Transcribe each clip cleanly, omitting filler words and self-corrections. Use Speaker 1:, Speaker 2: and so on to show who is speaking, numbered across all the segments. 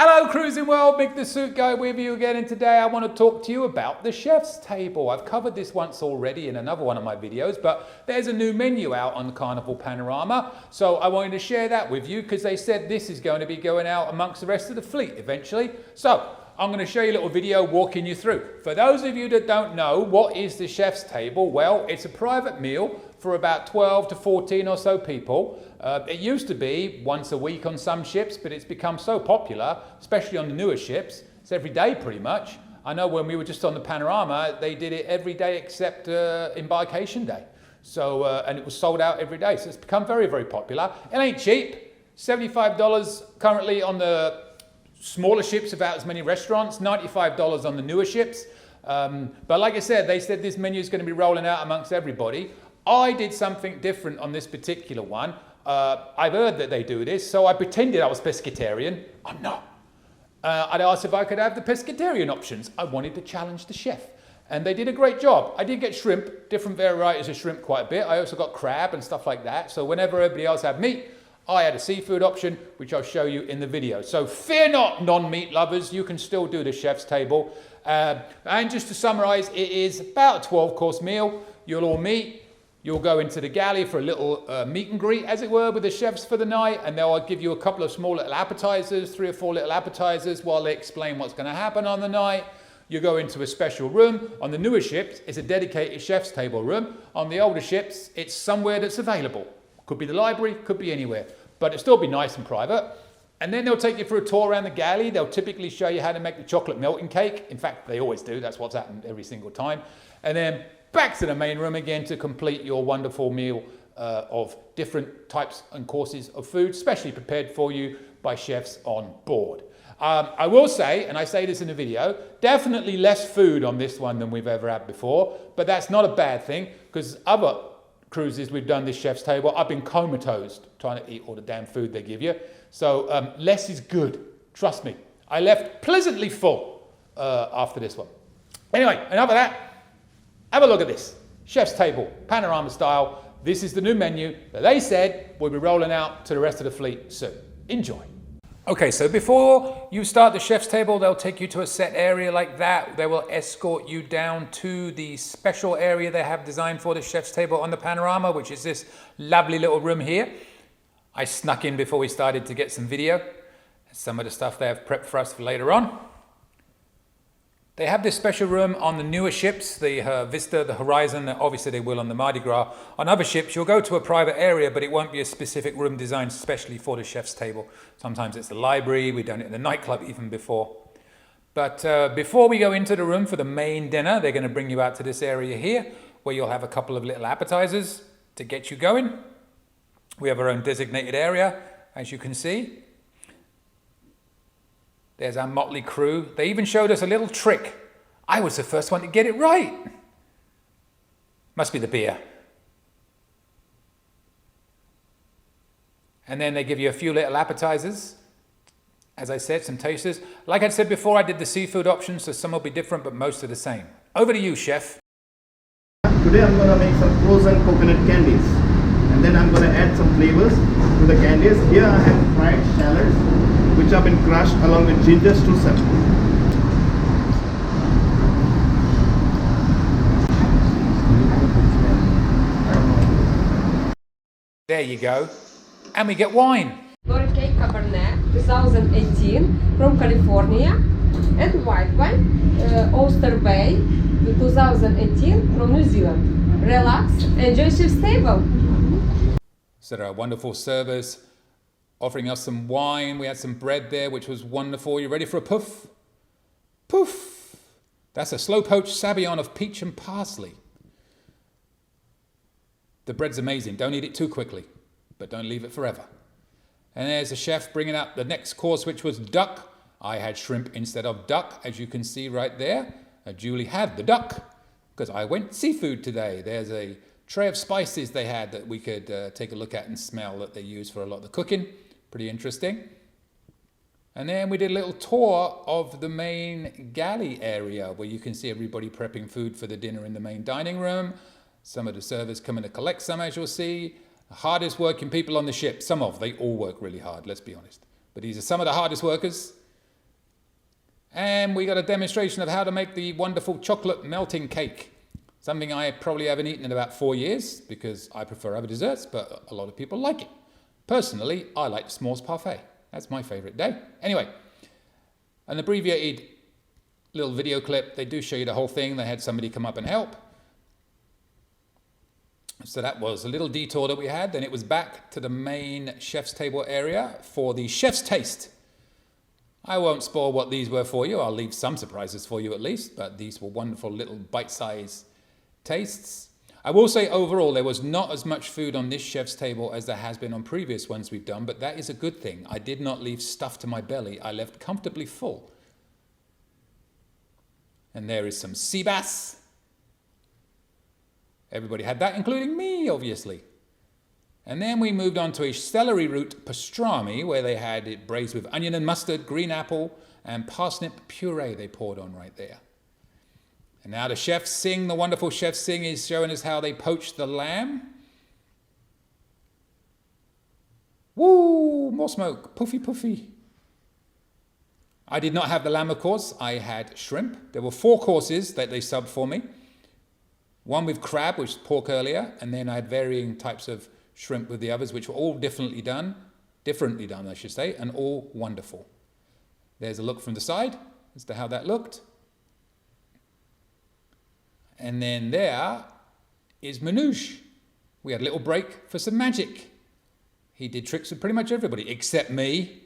Speaker 1: Hello Cruising World, Mick the Suit Guy with you again, and today I want to talk to you about the chef's table. I've covered this once already in another one of my videos, but there's a new menu out on the Carnival Panorama, so I wanted to share that with you because they said this is going to be going out amongst the rest of the fleet eventually. So I'm going to show you a little video walking you through. For those of you that don't know, what is the chef's table? Well, it's a private meal for about 12 to 14 or so people. It used to be once a week on some ships, but it's become so popular, especially on the newer ships. It's every day pretty much. I know when we were just on the Panorama, they did it every day except embarkation day. So, and it was sold out every day. So it's become very, very popular. It ain't cheap. $75 currently on the smaller ships without as many restaurants, $95 on the newer ships. But like I said, they said this menu is going to be rolling out amongst everybody. I did something different on this particular one. I've heard that they do this, so I pretended I was pescatarian. I'm not. I'd asked if I could have the pescatarian options. I wanted to challenge the chef, and they did a great job. I did get shrimp, different varieties of shrimp quite a bit. I also got crab and stuff like that. So whenever everybody else had meat, I had a seafood option, which I'll show you in the video. So fear not, non-meat lovers, you can still do the chef's table. And just to summarize, it is about a 12-course meal. You'll all meet. You'll go into the galley for a little meet and greet, as it were, with the chefs for the night, and they'll give you a couple of small little appetizers, 3 or 4 little appetizers, while they explain what's going to happen on the night. You go into a special room. On the newer ships, it's a dedicated chef's table room. On the older ships, it's somewhere that's available. Could be the library, could be anywhere, but it'll still be nice and private. And then they'll take you for a tour around the galley. They'll typically show you how to make the chocolate melting cake. In fact, they always do. That's what's happened every single time. And then back to the main room again to complete your wonderful meal of different types and courses of food, specially prepared for you by chefs on board. I will say, and I say this in the video, definitely less food on this one than we've ever had before, but that's not a bad thing, because other cruises we've done this chef's table, I've been comatose trying to eat all the damn food they give you. So less is good, trust me. I left pleasantly full after this one. Anyway, enough of that. Have a look at this. Chef's table, Panorama style. This is the new menu that they said will be rolling out to the rest of the fleet soon. Enjoy. Okay, so before you start the chef's table, they'll take you to a set area like that. They will escort you down to the special area they have designed for the chef's table on the Panorama, which is this lovely little room here. I snuck in before we started to get some video. Some of the stuff they have prepped for us for later on. They have this special room on the newer ships, the Vista, the Horizon, obviously they will on the Mardi Gras. On other ships, you'll go to a private area, but it won't be a specific room designed specially for the chef's table. Sometimes it's the library, we've done it in the nightclub even before. But before we go into the room for the main dinner, they're going to bring you out to this area here, where you'll have a couple of little appetizers to get you going. We have our own designated area, as you can see. There's our motley crew. They even showed us a little trick. I was the first one to get it right. Must be the beer. And then they give you a few little appetizers. As I said, some tasters. Like I said before, I did the seafood options, so some will be different, but most are the same. Over to you, chef.
Speaker 2: Today I'm going to make some frozen coconut candies. And then I'm going to add some flavors to the candies. Here I have fried shallots, which have been crushed along with ginger streusel.
Speaker 1: There you go. And we get wine.
Speaker 3: Glory Cake Cabernet 2018 from California, and white wine Oyster Bay 2018 from New Zealand. Relax, enjoy chef's table.
Speaker 1: So there are wonderful servers offering us some wine. We had some bread there, which was wonderful. You ready for a puff? Poof! That's a slow poached sabayon of peach and parsley. The bread's amazing. Don't eat it too quickly, but don't leave it forever. And there's the chef bringing up the next course, which was duck. I had shrimp instead of duck, as you can see right there. Julie had the duck, because I went seafood today. There's a tray of spices they had that we could take a look at and smell that they use for a lot of the cooking. Pretty interesting. And then we did a little tour of the main galley area where you can see everybody prepping food for the dinner in the main dining room. Some of the servers coming to collect some, as you'll see. The hardest working people on the ship. They all work really hard, let's be honest. But these are some of the hardest workers. And we got a demonstration of how to make the wonderful chocolate melting cake. Something I probably haven't eaten in about 4 years because I prefer other desserts, but a lot of people like it. Personally, I like the s'mores parfait. That's my favorite day. Anyway, an abbreviated little video clip. They do show you the whole thing. They had somebody come up and help. So that was a little detour that we had. Then it was back to the main chef's table area for the chef's taste. I won't spoil what these were for you. I'll leave some surprises for you at least, but these were wonderful little bite-sized tastes. I will say overall there was not as much food on this chef's table as there has been on previous ones we've done, but that is a good thing. I did not leave stuff to my belly. I left comfortably full. And there is some sea bass. Everybody had that, including me, obviously. And then we moved on to a celery root pastrami, where they had it braised with onion and mustard, green apple, and parsnip puree they poured on right there. And now the chef Singh, the wonderful chef Singh, is showing us how they poached the lamb. Woo, more smoke, puffy, puffy. I did not have the lamb, of course. I had shrimp. There were 4 courses that they subbed for me. One with crab, which was pork earlier, and then I had varying types of shrimp with the others, which were all differently done, I should say, and all wonderful. There's a look from the side as to how that looked. And then there is Manoush. We had a little break for some magic. He did tricks with pretty much everybody, except me.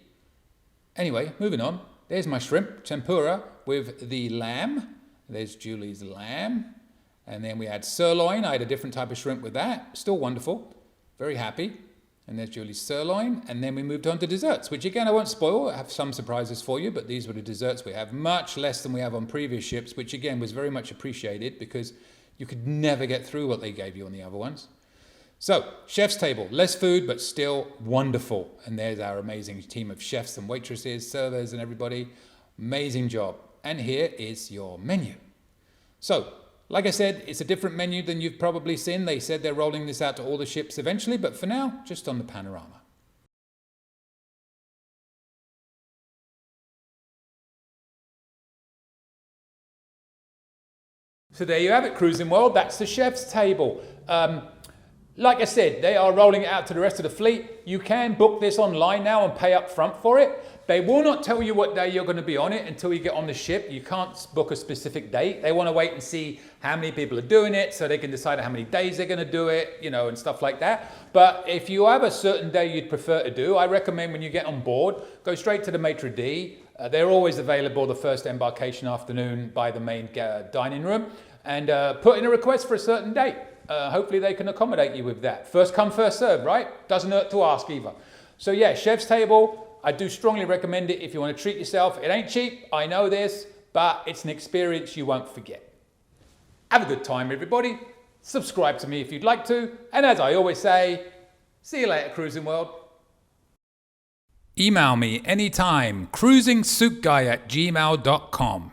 Speaker 1: Anyway, moving on. There's my shrimp, tempura with the lamb. There's Julie's lamb. And then we had sirloin. I had a different type of shrimp with that. Still wonderful. Very happy. And there's Julie's sirloin. And then we moved on to desserts, which again, I won't spoil. I have some surprises for you, but these were the desserts we have. Much less than we have on previous ships, which again was very much appreciated because you could never get through what they gave you on the other ones. So, chef's table. Less food, but still wonderful. And there's our amazing team of chefs and waitresses, servers and everybody. Amazing job. And here is your menu. So, like I said, it's a different menu than you've probably seen. They said they're rolling this out to all the ships eventually, but for now, just on the Panorama. So there you have it, Cruising World. That's the chef's table. Like I said, they are rolling it out to the rest of the fleet. You can book this online now and pay up front for it. They will not tell you what day you're going to be on it until you get on the ship. You can't book a specific date. They want to wait and see how many people are doing it so they can decide how many days they're going to do it, you know, and stuff like that. But if you have a certain day you'd prefer to do, I recommend when you get on board, go straight to the maitre d'. They're always available the first embarkation afternoon by the main dining room, and put in a request for a certain date. Hopefully they can accommodate you with that. First come, first serve, right? Doesn't hurt to ask either. So yeah, chef's table. I do strongly recommend it if you want to treat yourself. It ain't cheap, I know this, but it's an experience you won't forget. Have a good time, everybody. Subscribe to me if you'd like to. And as I always say, see you later, Cruising World. Email me anytime, cruisingsuitguy@gmail.com.